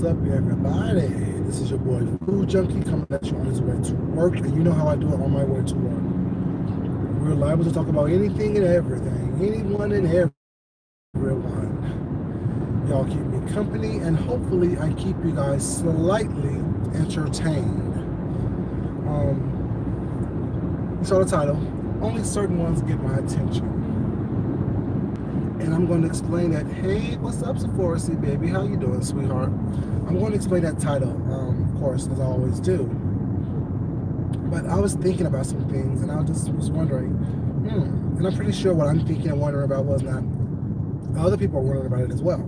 What's up, everybody? This is your boy Food Junkie coming at you on his way to work, and you know how I do it on my way to work. We're liable to talk about anything and everything, anyone and everyone. Y'all keep me company, and hopefully, I keep you guys slightly entertained. You saw the title. Only certain ones get my attention. And I'm going to explain that. Hey, what's up, Sephora C baby? How you doing, sweetheart? I'm going to explain that title, of course, as I always do. But I was thinking about some things, and I just was wondering, and I'm pretty sure what I'm thinking and wondering about was not other people are wondering about it as well.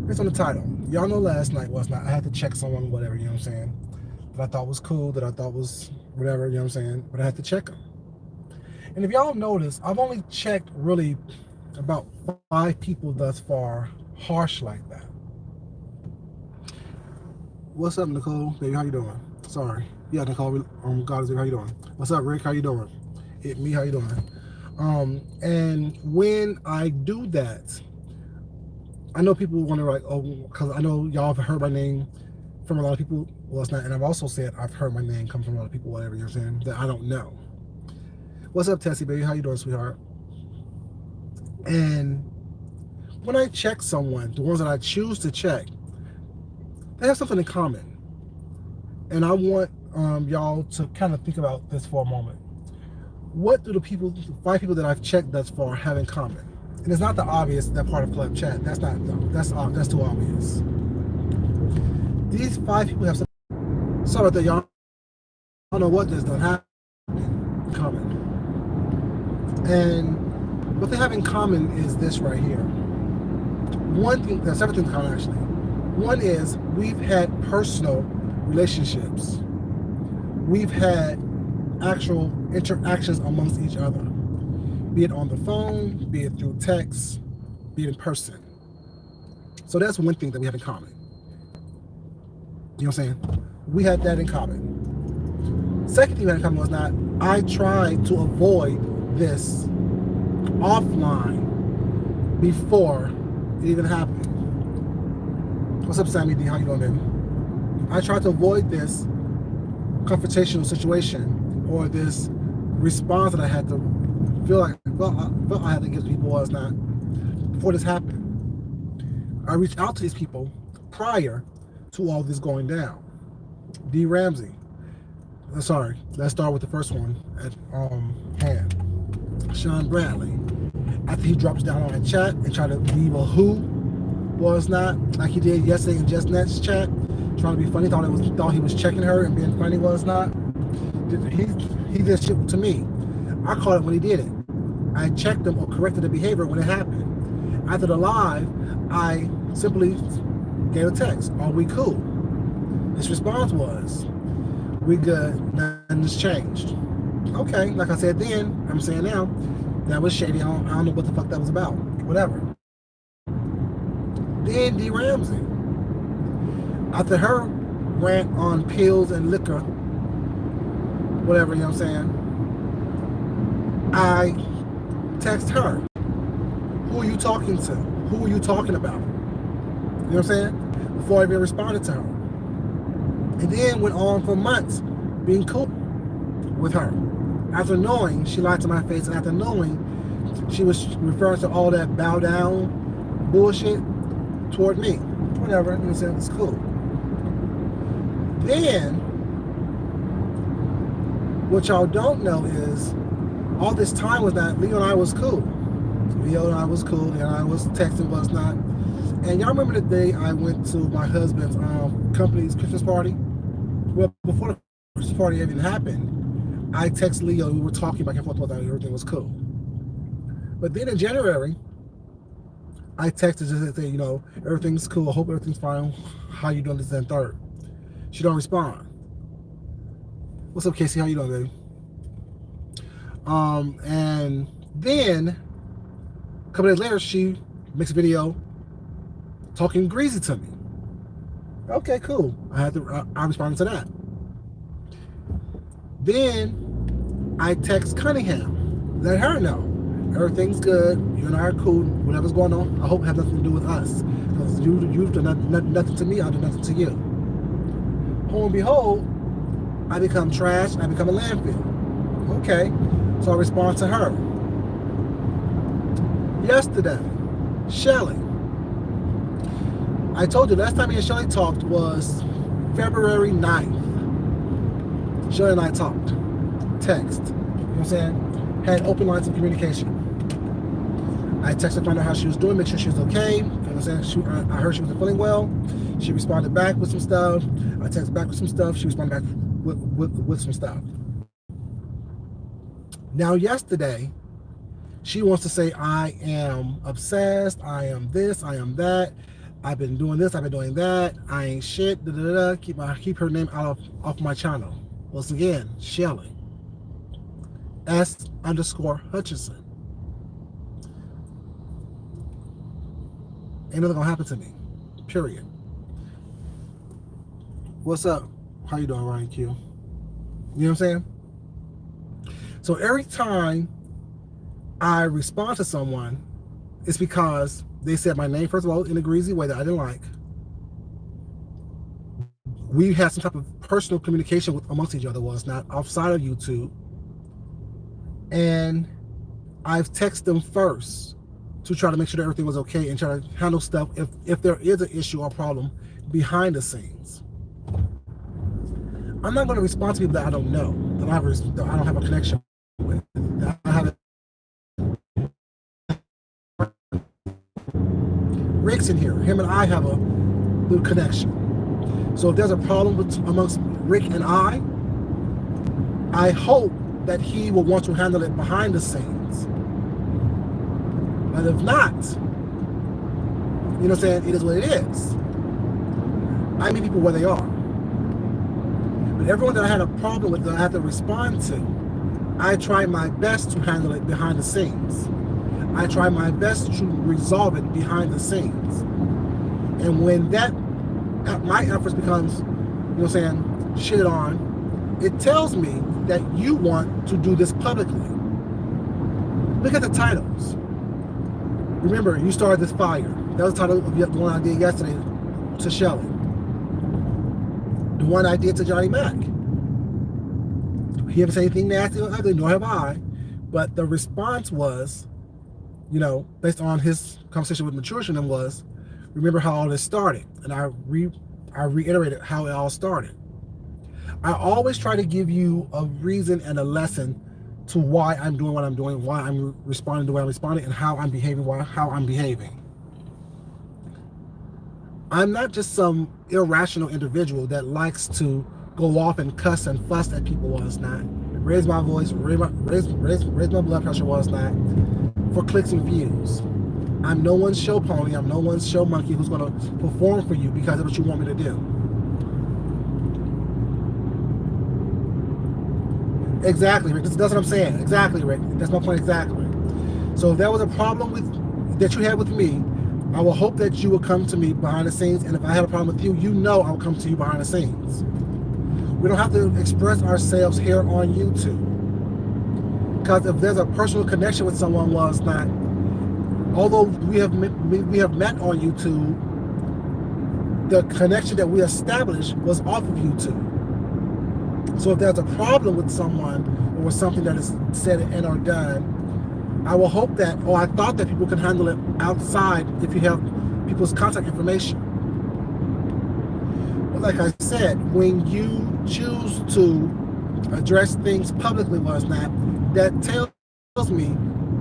Based on the title, y'all know last night was not. I had to check someone, whatever, you know what I'm saying, that I thought was cool, that I thought was whatever, you know what I'm saying. But I had to check them. And if y'all notice, I've only checked really about 5 people thus far harsh like that. What's up, Nicole? Baby, how you doing? Sorry. Yeah, Nicole, God is baby, how you doing? What's up, Rick? How you doing? Hit me, how you doing? And when I do that, I know people wonder like, oh, because I know y'all have heard my name from a lot of people. Well, it's not, and I've also said I've heard my name come from a lot of people, whatever, you know what I'm saying, that I don't know. What's up, Tessie, baby? How you doing, sweetheart? And when I check someone, the ones that I choose to check, they have something in common. And I want y'all to kind of think about this for a moment. What do the 5 people that I've checked thus far have in common? And it's not the obvious, that part of club chat. That's not, that's too obvious. These 5 people have something. Sorry about that, y'all. I don't know what this doesn't have in common. And what they have in common is this right here. One thing, there's several things in common actually. One is we've had personal relationships. We've had actual interactions amongst each other, be it on the phone, be it through text, be it in person. So that's one thing that we have in common. You know what I'm saying? We had that in common. Second thing we had in common was not, I tried to avoid this offline before it even happened. What's up, Sammy D? How you doing, baby? I tried to avoid this confrontational situation or this response that I had to felt I had to give people was not before this happened. I reached out to these people prior to all this going down. D. Ramsey. Sorry, let's start with the first one at hand. Sean Bradley. After he drops down on that chat and tried to leave a who was not, like he did yesterday in Just Net's chat, trying to be funny, thought he was checking her and being funny, was not. He did shit to me. I caught it when he did it. I checked him or corrected the behavior when it happened. After the live, I simply gave a text, are we cool? His response was, we good, nothing's changed. Okay, like I said then, I'm saying now, that was shady. I don't know what the fuck that was about. Whatever. Then D. Ramsey. After her rant on pills and liquor, whatever, you know what I'm saying, I text her. Who are you talking to? Who are you talking about? You know what I'm saying? Before I even responded to her. And then went on for months being cool with her. After knowing she lied to my face, and after knowing she was referring to all that bow down bullshit toward me. Whatever, you know what I'm saying? It's cool. Then, what y'all don't know is, all this time was that Leo and I was cool. Leo and I was cool, and I was texting, was not. And y'all remember the day I went to my husband's company's Christmas party? Well, before the Christmas party even happened, I texted Leo, we were talking back and forth about that, everything was cool. But then in January, I texted just to say, you know, everything's cool, I hope everything's fine, how you doing this and third? She don't respond. What's up, Casey, how you doing, baby? And then, a couple days later, she makes a video talking greasy to me. Okay, cool. I responded to that. Then I text Cunningham, let her know Everything's good. You and I are cool. Whatever's going on, I hope it has nothing to do with us. Because you've done nothing to me, I've done nothing to you. Lo and behold, I become trash, I become a landfill. Okay, so I respond to her. Yesterday, Shelly. I told you last time me and Shelly talked was February 9th. Shelly and I talked. Text. You know what I'm saying? Had open lines of communication. I texted to find out how she was doing, make sure she was okay. You know what I'm saying? I heard she wasn't feeling well. She responded back with some stuff. I texted back with some stuff. She responded back with some stuff. Now, yesterday, she wants to say, I am obsessed, I am this, I am that, I've been doing this, I've been doing that, I ain't shit, da da da. Keep her name out off my channel. Once again, Shelly. S_Hutchinson. Ain't nothing gonna happen to me. Period. What's up? How you doing, Ryan Q? You know what I'm saying? So every time I respond to someone, it's because they said my name, first of all, in a greasy way that I didn't like. We had some type of personal communication amongst each other, was not outside of YouTube. And I've texted them first to try to make sure that everything was okay and try to handle stuff if there is an issue or problem behind the scenes. I'm not going to respond to people that I don't know, that I don't have a connection with, that I have Rick's in here. Him and I have a good connection. So if there's a problem amongst Rick and I hope that he will want to handle it behind the scenes. But if not, you know what I'm saying, it is what it is. I meet people where they are. But everyone that I had a problem with that I have to respond to, I try my best to handle it behind the scenes. I try my best to resolve it behind the scenes. And when my efforts becomes, you know what I'm saying, shitted on, it tells me that you want to do this publicly. Look at the titles. Remember, you started this fire. That was the title of the one I did yesterday to Shelly. The one I did to Johnny Mac. He haven't said anything nasty or ugly, nor have I. But the response was, you know, based on his conversation with Maturity, was, remember how all this started. And I reiterated how it all started. I always try to give you a reason and a lesson to why I'm doing what I'm doing, why I'm responding the way I'm responding, and how I'm behaving, how I'm behaving. I'm not just some irrational individual that likes to go off and cuss and fuss at people while it's not. Raise my voice, raise my blood pressure while it's not, for clicks and views. I'm no one's show pony, I'm no one's show monkey who's going to perform for you because of what you want me to do. Exactly, Rick. That's what I'm saying. Exactly, Rick. That's my point exactly. So if there was a problem that you had with me, I will hope that you will come to me behind the scenes. And if I had a problem with you, you know I will come to you behind the scenes. We don't have to express ourselves here on YouTube. Because if there's a personal connection with someone, well, it's not. Although we have met on YouTube, the connection that we established was off of YouTube. So if there's a problem with someone or with something that is said and or done, I will hope that, or I thought that people can handle it outside if you have people's contact information. But like I said, when you choose to address things publicly, that tells me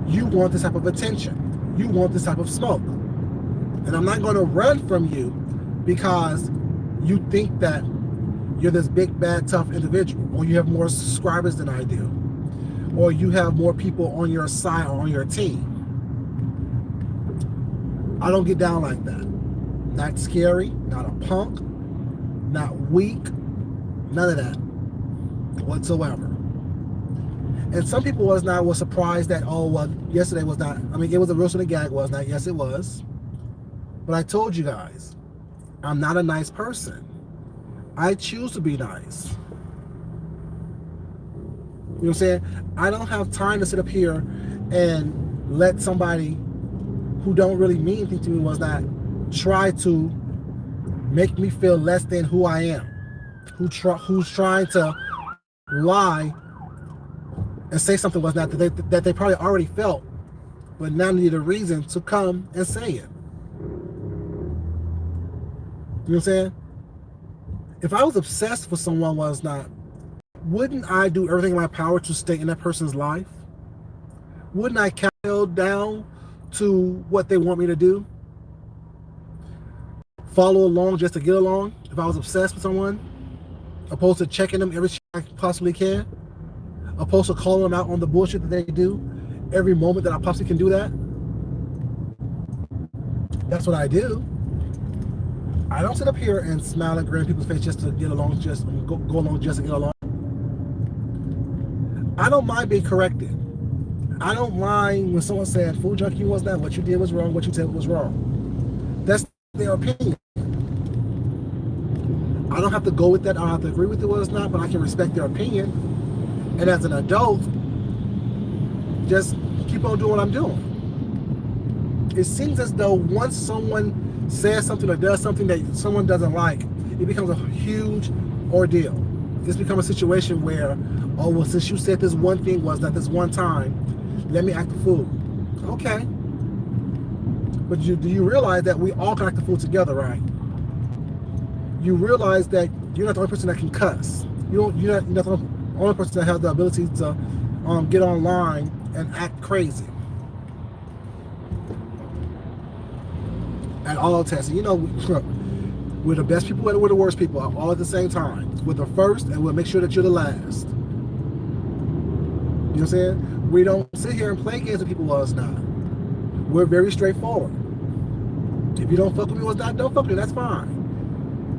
you want this type of attention. You want this type of smoke. And I'm not going to run from you because you think that you're this big, bad, tough individual, or you have more subscribers than I do, or you have more people on your side or on your team. I don't get down like that. Not scary, not a punk, not weak, none of that whatsoever. And some people was surprised that, oh, well, yesterday was not, I mean, it was a roast and a gag, was not. Yes, it was. But I told you guys, I'm not a nice person. I choose to be nice. You know what I'm saying? I don't have time to sit up here and let somebody who don't really mean anything to me was not try to make me feel less than who I am, who's trying to lie and say something was not that they probably already felt, but now need a reason to come and say it. You know what I'm saying? If I was obsessed with someone was not, wouldn't I do everything in my power to stay in that person's life? Wouldn't I kowtow down to what they want me to do? Follow along just to get along if I was obsessed with someone, opposed to checking them every chance I possibly can, opposed to calling them out on the bullshit that they do every moment that I possibly can do that. That's what I do. I don't sit up here and smile and grin people's face just to get along, just go along just to get along. I don't mind being corrected. I don't mind when someone said, "Food junkie was that, what you did was wrong, what you said was wrong." That's their opinion. I don't have to go with that. I don't have to agree with it was not, but I can respect their opinion. And as an adult, just keep on doing what I'm doing. It seems as though once someone says something or does something that someone doesn't like, it becomes a huge ordeal. It's become a situation where, oh, well, since you said this one thing was not this one time, let me act a fool. Okay. But do you realize that we all can act a fool together, right? You realize that you're not the only person that can cuss. You're not the only person that has the ability to get online and act crazy. At all times. You know, we're the best people and we're the worst people all at the same time. We're the first and we'll make sure that you're the last. You know what I'm saying? We don't sit here and play games with people while it's not. We're very straightforward. If you don't fuck with me while it's not, don't fuck with me. That's fine.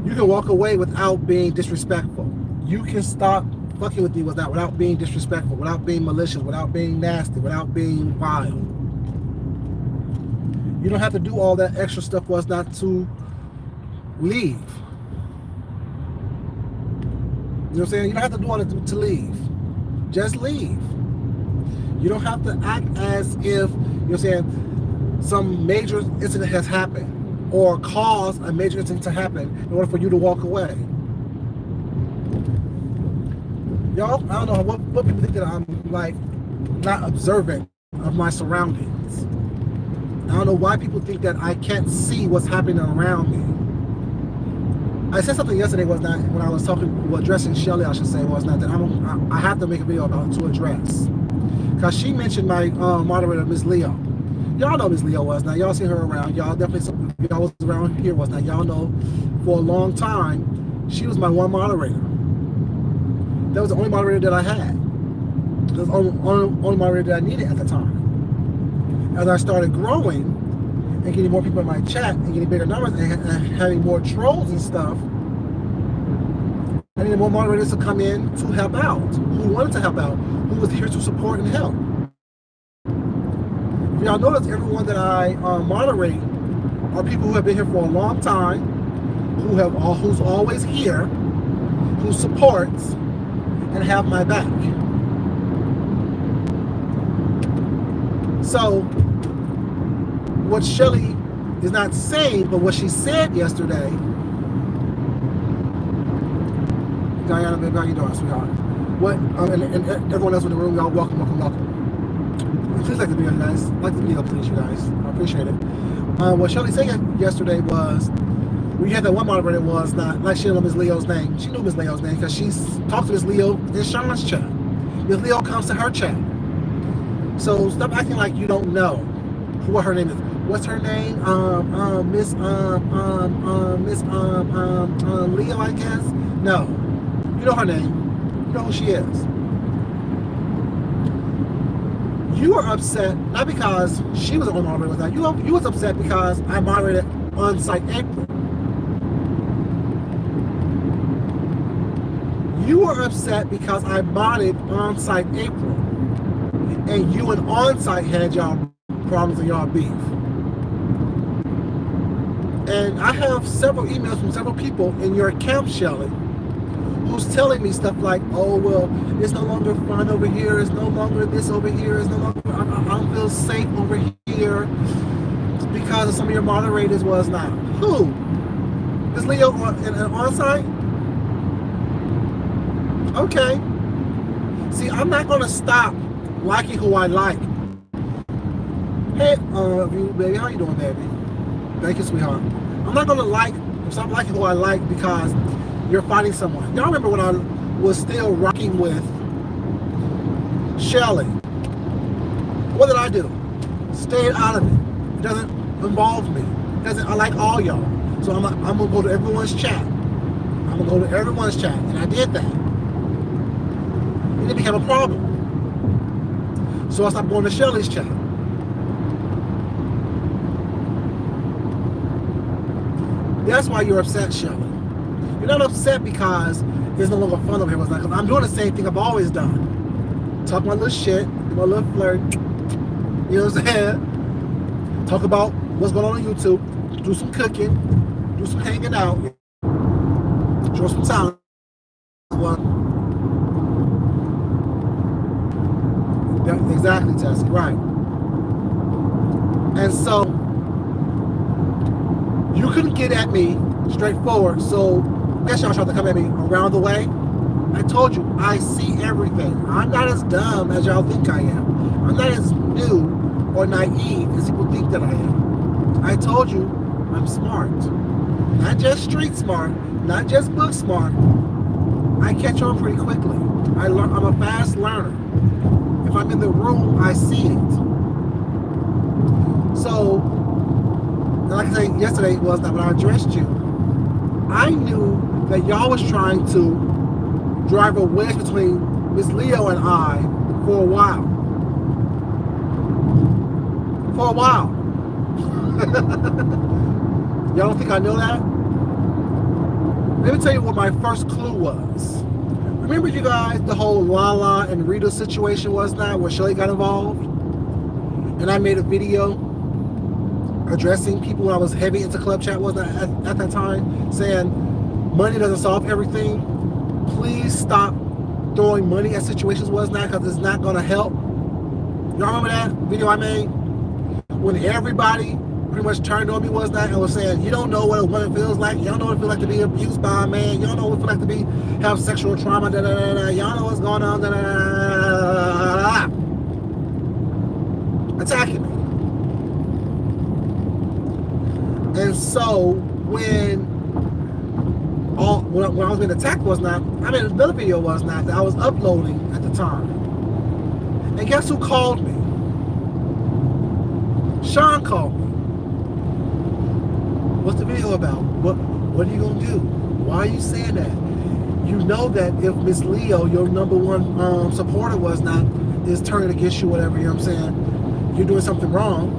You can walk away without being disrespectful. You can stop fucking with me without being disrespectful, without being malicious, without being nasty, without being vile. You don't have to do all that extra stuff was not to leave. You know what I'm saying? You don't have to do all that to leave. Just leave. You don't have to act as if, you know what I'm saying, some major incident has happened or cause a major incident to happen in order for you to walk away. Y'all, I don't know what people think that I'm like not observant of my surroundings. I don't know why people think that I can't see what's happening around me. I said something yesterday was not when I was addressing Shelly, I should say, was not that I have to make a video about to address. Because she mentioned my moderator, Miss Leo. Y'all know Miss Leo was not. Y'all seen her around. Y'all definitely, if y'all was around here was not. Y'all know for a long time, she was my one moderator. That was the only moderator that I had. That was the only moderator that I needed at the time. As I started growing and getting more people in my chat and getting bigger numbers and having more trolls and stuff, I needed more moderators to come in to help out, who wanted to help out, who was here to support and help. If y'all notice, everyone that I moderate are people who have been here for a long time, who's always here, who supports and have my back. So, what Shelly is not saying, but what she said yesterday, Diana, baby, how you doing, sweetheart? What, and everyone else in the room, y'all, welcome. Please like the video, guys. Like the video, please, you guys. I appreciate it. What Shelly said yesterday was, we had that one moderator was not, like she didn't know Ms. Leo's name. She knew Ms. Leo's name because she talked to Ms. Leo in Sean's chat. Ms. Leo comes to her chat. So stop acting like you don't know what her name is. What's her name? Miss Leo, I guess. No, you know her name. You know who she is. You are upset not because she was the only moderator with that. You was upset because I moderated on-site April. You were upset because I modded on-site April. And you and on-site had y'all problems and y'all beef. And I have several emails from several people in your account, Shelly, who's telling me stuff like, oh, well, it's no longer fun over here, it's no longer this over here, it's no longer, I don't feel safe over here because of some of your moderators was not. Who? Is Leo on site? Okay. See, I'm not going to stop liking who I like. Hey, baby, how you doing, baby? Thank you, sweetheart. I'm not going to stop liking who I like because you're fighting someone. Y'all remember when I was still rocking with Shelly? What did I do? Stayed out of it. It doesn't involve me. I like all y'all. So I'm going to go to everyone's chat. I'm going to go to everyone's chat. And I did that. And it became a problem. So I stopped going to Shelly's chat. That's why you're upset, Shelly. You're not upset because it's no longer fun over here. Because I'm doing the same thing I've always done. Talk my little shit, do my little flirt. You know what I'm saying? Talk about what's going on YouTube. Do some cooking. Do some hanging out. Show some talent. Yeah, exactly, Tessie. Right. And so you couldn't get at me straightforward, so I guess y'all tried to come at me around the way. I told you, I see everything. I'm not as dumb as y'all think I am. I'm not as new or naive as people think that I am. I told you, I'm smart. Not just street smart, not just book smart. I catch on pretty quickly. I'm a fast learner. If I'm in the room, I see it. So, like I said yesterday was that when I addressed you, I knew that y'all was trying to drive a wedge between Miss Leo and I for a while. For a while. Y'all don't think I know that? Let me tell you what my first clue was. Remember, you guys, the whole Lala and Rita situation was that, where Shelly got involved? And I made a video addressing people when I was heavy into club chat was at that time, saying money doesn't solve everything. Please stop throwing money at situations was not, because it's not going to help. Y'all remember that video I made? When everybody pretty much turned on me was that and was saying, you don't know what a woman feels like. You don't know what it feels like to be abused by a man. You don't know what it feels like to have sexual trauma. Da, da, da, da. Y'all know what's going on. Da, da, da, da, da. Attacking me. And so when I was being attacked was not, I mean another video was not that I was uploading at the time. And guess who called me? Sean called me. What's the video about? What are you gonna do? Why are you saying that? You know that if Miss Leo, your number one supporter was not, is turning against you, whatever, you know what I'm saying? You're doing something wrong.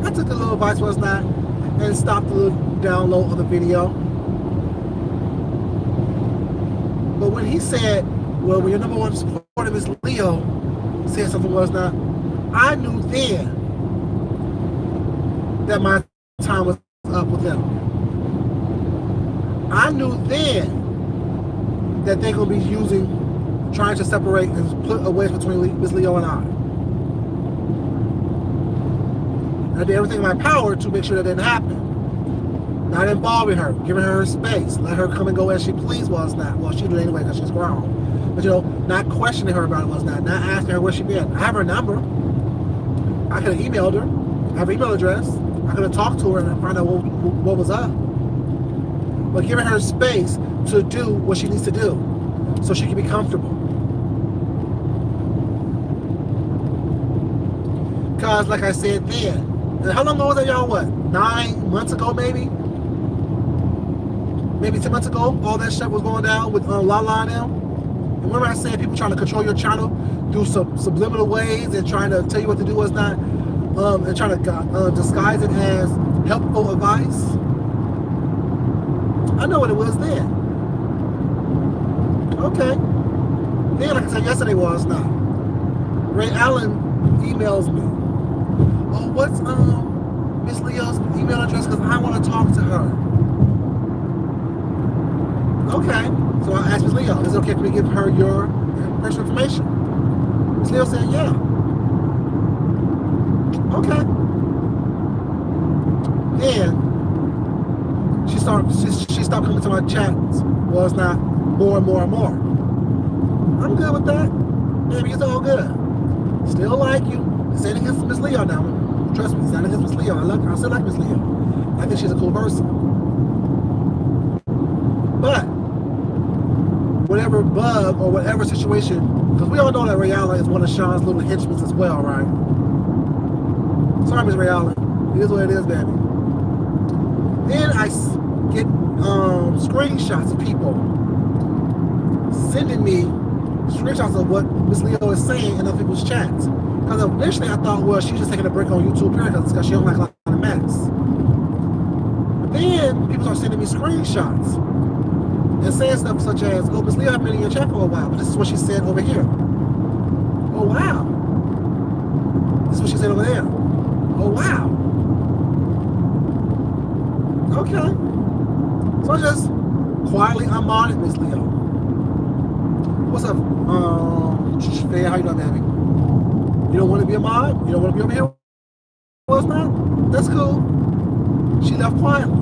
I took the little advice was not and stopped the little download of the video. But when he said, well, when your number one supporter, Miss Leo, said something was not, I knew then that my time was up with them. I knew then that they're going to be trying to separate and put a wedge between Miss Leo and I. I did everything in my power to make sure that didn't happen. Not involving her, giving her space, let her come and go as she pleased was not. Well, she did anyway because she's grown. But, you know, not questioning her about it was not asking her where she been. I have her number. I could have emailed her. I have her email address. I could have talked to her and find out what was up. But giving her space to do what she needs to do so she can be comfortable. Because, like I said then, and how long ago was that, y'all? What? 9 months ago, maybe? Maybe 10 months ago, all that shit was going down with Lala and them. And remember I said people trying to control your channel through some subliminal ways and trying to tell you what to do, what's not, and trying to disguise it as helpful advice? I know what it was then. Okay. Then, like I said yesterday, was not. Ray Allen emails me. Oh, what's Miss Leo's email address? Because I want to talk to her. Okay. So I asked Ms. Leo, is it okay for me to give her your personal information? Ms. Leo said, yeah. Okay. Then she stopped coming to my chats. Was not more and more and more. I'm good with that. Baby, it's all good. Still like you. It's ain't against Miss Leo now. Trust me, it's not against Miss Leo. I still like Miss Leo. I think she's a cool person. But whatever bug or whatever situation, because we all know that Rayala is one of Sean's little henchmen as well, right? Sorry, Miss Rayala. It is what it is, baby. Then I get screenshots of people sending me screenshots of what Miss Leo is saying in other people's chats. Because initially I thought, well, she's just taking a break on YouTube because she don't like a lot of mess. But then people start sending me screenshots and saying stuff such as, oh, Miss Leo hasn't been in your chat for a while, but this is what she said over here. Oh, wow. This is what she said over there. Oh, wow. Okay. So I just quietly unmodded Miss Leo. What's up, Faye? How you doing, baby? You don't want to be a mod? You don't want to be over here? Well, it's not. That's cool. She left quietly.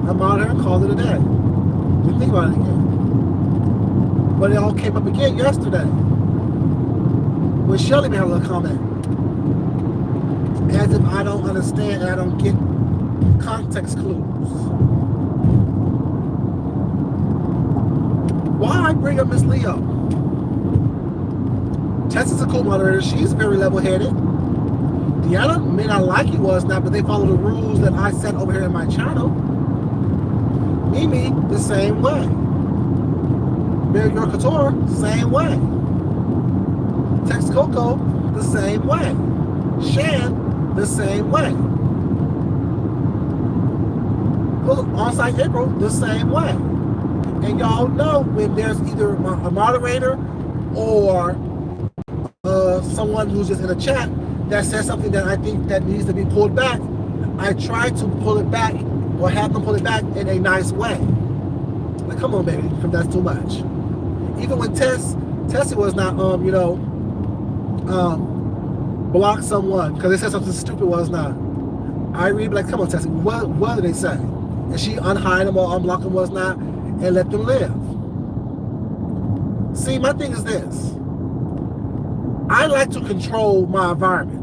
I modded her and called it a day. Didn't think about it again. But it all came up again yesterday when Shelly made a little comment. As if I don't understand and I don't get context clues. Why bring up Miss Leo? Tess is a cool moderator. She's very level-headed. Deanna may not like you was not, but they follow the rules that I set over here in my channel. Mimi, the same way. Mary Girl Couture, same way. Tex Coco, the same way. Shan, the same way. On-site April, the same way. And y'all know when there's either a moderator or someone who's just in a chat that says something that I think that needs to be pulled back, I try to pull it back or have them pull it back in a nice way. Like, come on, baby, that's too much. Even when Tessie was not, block someone because they said something stupid was not. I read like, come on, Tessie, what did they say? And she unhide them or unblock them was not and let them live. See, my thing is this. I like to control my environment.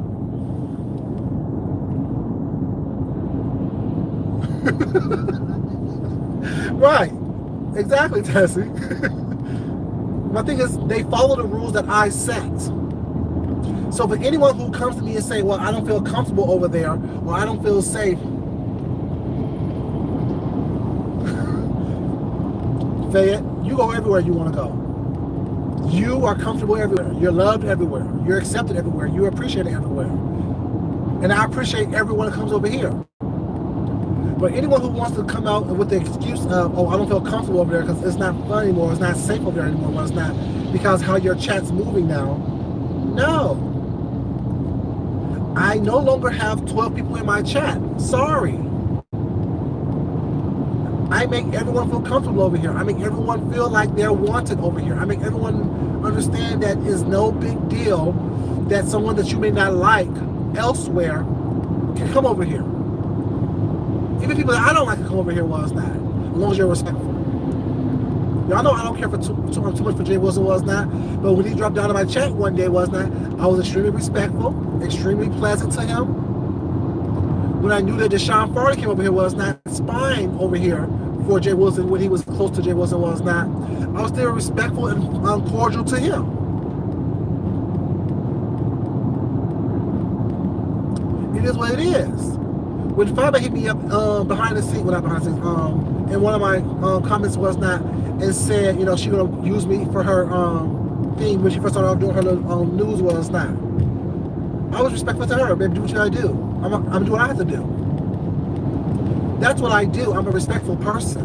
Right. Exactly, Tessie. My thing is, they follow the rules that I set. So for anyone who comes to me and say, well, I don't feel comfortable over there, or I don't feel safe, Fayette, you go everywhere you want to go. You are comfortable everywhere. You're loved everywhere. You're accepted everywhere. You're appreciated everywhere. And I appreciate everyone that comes over here. But anyone who wants to come out with the excuse of, oh, I don't feel comfortable over there because it's not fun anymore, it's not safe over there anymore, well, it's not because how your chat's moving now. No. I no longer have 12 people in my chat. Sorry. I make everyone feel comfortable over here. I make everyone feel like they're wanted over here. I make everyone understand that it's no big deal that someone that you may not like elsewhere can come over here. Even people that I don't like to come over here was not, as long as you're respectful. Y'all know I don't care for too much for Jay Wilson was not, but when he dropped down to my chat one day was not, I was extremely respectful, extremely pleasant to him. When I knew that Deshaun Farley came over here was not spying over here for Jay Wilson when he was close to Jay Wilson was not, I was still respectful and cordial to him. It is what it is. When Faber hit me up behind the scenes, well, not behind the scenes, and one of my comments was not, and said, you know, she gonna use me for her thing when she first started off doing her little news was not. I was respectful to her, baby, do what you gotta do. I'm gonna do what I have to do. That's what I do. I'm a respectful person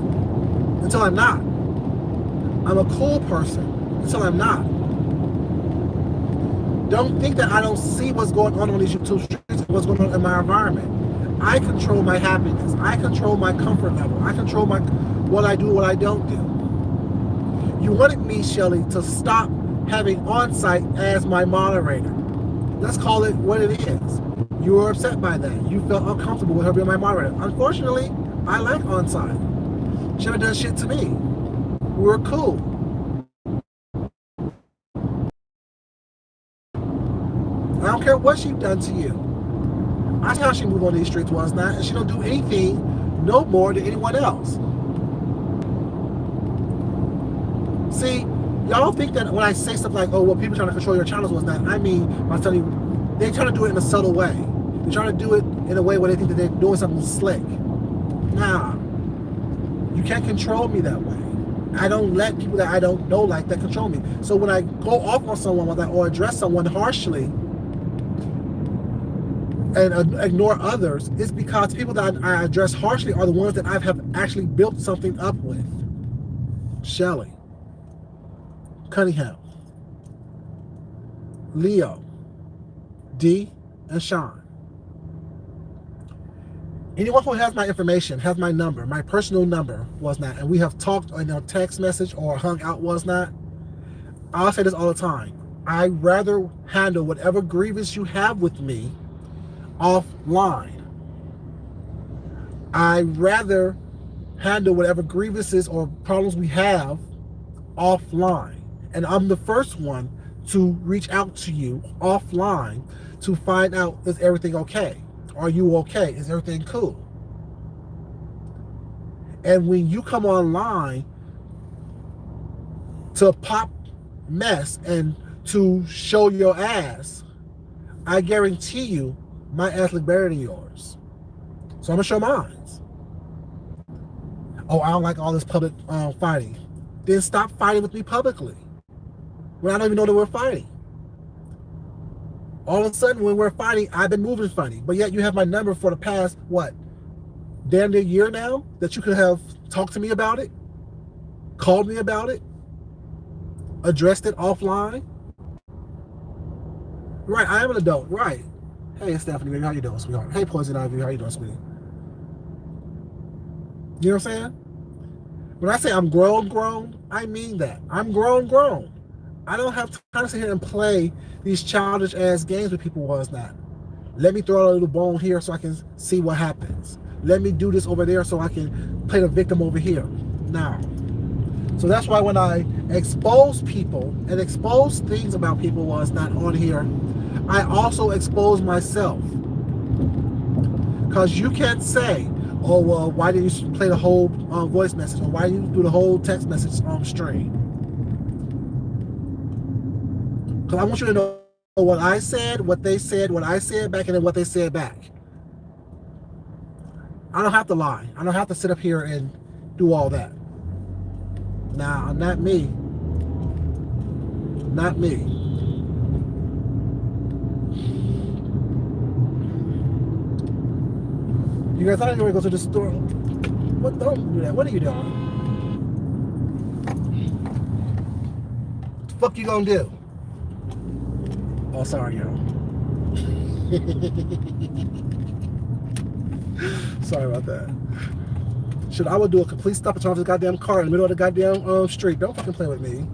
until I'm not. I'm a cool person until I'm not. Don't think that I don't see what's going on these YouTube streets, what's going on in my environment. I control my happiness. I control my comfort level. I control my what I do, what I don't do. You wanted me, Shelly, to stop having on-site as my moderator. Let's call it what it is. You were upset by that. You felt uncomfortable with her being my moderator. Unfortunately, I like on-site. She never done shit to me. We're cool. I don't care what she's done to you. I see how she moved on these streets was not, and she don't do anything no more than anyone else. See, y'all think that when I say stuff like, oh, well, people trying to control your channels was not, I mean, I'm telling you, they trying to do it in a subtle way. They're trying to do it in a way where they think that they're doing something slick. Nah, you can't control me that way. I don't let people that I don't know like that control me. So when I go off on someone like that or address someone harshly, and ignore others, it's because people that I address harshly are the ones that I have actually built something up with. Shelly, Cunningham, Leo, D, and Sean. Anyone who has my information, has my number, my personal number was not, and we have talked in a text message or hung out was not, I'll say this all the time. I'd rather handle whatever grievance you have with me offline. I'd rather handle whatever grievances or problems we have offline. And I'm the first one to reach out to you offline to find out, is everything okay? Are you okay? Is everything cool? And when you come online to pop mess and to show your ass, I guarantee you my ass look better than yours. So I'm gonna show mine. Oh, I don't like all this public fighting. Then stop fighting with me publicly when I don't even know that we're fighting. All of a sudden, when we're fighting, I've been moving funny. But yet you have my number for the past, what, damn near year now, that you could have talked to me about it, called me about it, addressed it offline. Right, I am an adult, right. Hey, Stephanie, baby, how you doing, sweetheart? Hey, Poison Ivy, how you doing, sweetie? You know what I'm saying? When I say I'm grown, I mean that. I'm grown. I don't have time to sit here and play these childish ass games with people was not. Let me throw out a little bone here so I can see what happens. Let me do this over there so I can play the victim over here. Now, so that's why when I expose people and expose things about people was not on here, I also expose myself. Because you can't say, oh, well, why didn't you play the whole voice message? Or why didn't you do the whole text message on stream? Because I want you to know what I said, what they said, what I said back, and then what they said back. I don't have to lie. I don't have to sit up here and do all that. Nah, not me. Not me. You guys thought I was going to go to the store. What? Don't do that. What are you doing? What the fuck you gonna do? Oh, sorry, y'all. Sorry about that. Shit, I would do a complete stop and turn off this goddamn car in the middle of the goddamn street. Don't fucking play with me.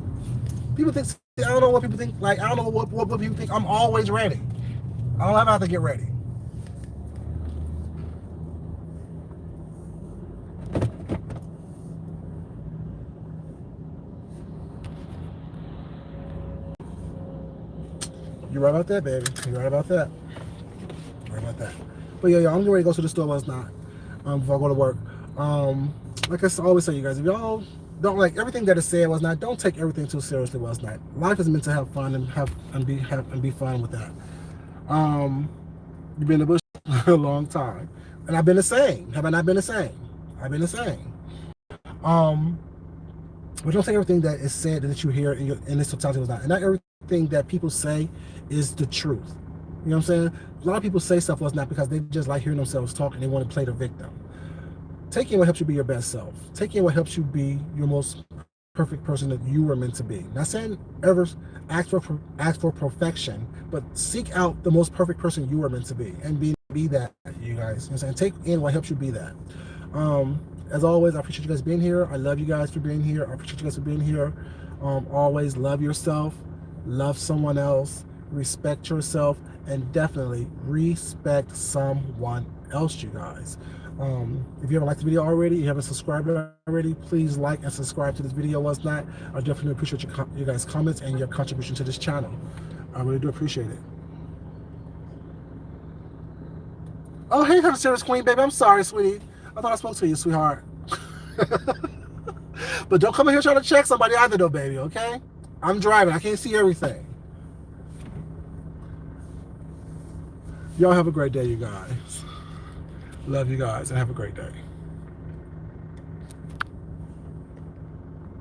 People think, I don't know what people think. Like, I don't know what people think. I'm always ready. I don't ever have to get ready. You're right about that, baby. You're right about that. You're right about that. But yeah, I'm getting ready to go to the store last night before I go to work. Like I always say, you guys, if y'all don't like everything that is said was not, don't take everything too seriously was not. Life is meant to have fun and be fun with that. You've been in the bush a long time, and I've been the same. Have I not been the same? I've been the same. But don't take everything that is said that you hear in this totality was not, and not everything that people say is the truth. You know what I'm saying? A lot of people say stuff was not because they just like hearing themselves talk and they want to play the victim. Take in what helps you be your best self. Take in what helps you be your most perfect person that you were meant to be. Not saying ever ask for perfection, but seek out the most perfect person you were meant to be and be be that, you guys. You know what I'm saying? Take in what helps you be that. As always, I appreciate you guys being here. I love you guys for being here. I appreciate you guys for being here. Always love yourself, love someone else, respect yourself, and definitely respect someone else, you guys. If you haven't liked the video already, you haven't subscribed already, please like and subscribe to this video. Was not, I definitely appreciate you guys' comments and your contribution to this channel. I really do appreciate it. Oh, hey, Sarah's Queen, baby. I'm sorry, sweetie. I thought I spoke to you, sweetheart. But don't come in here trying to check somebody either, though, baby, okay? I'm driving. I can't see everything. Y'all have a great day, you guys. Love you guys, and have a great day.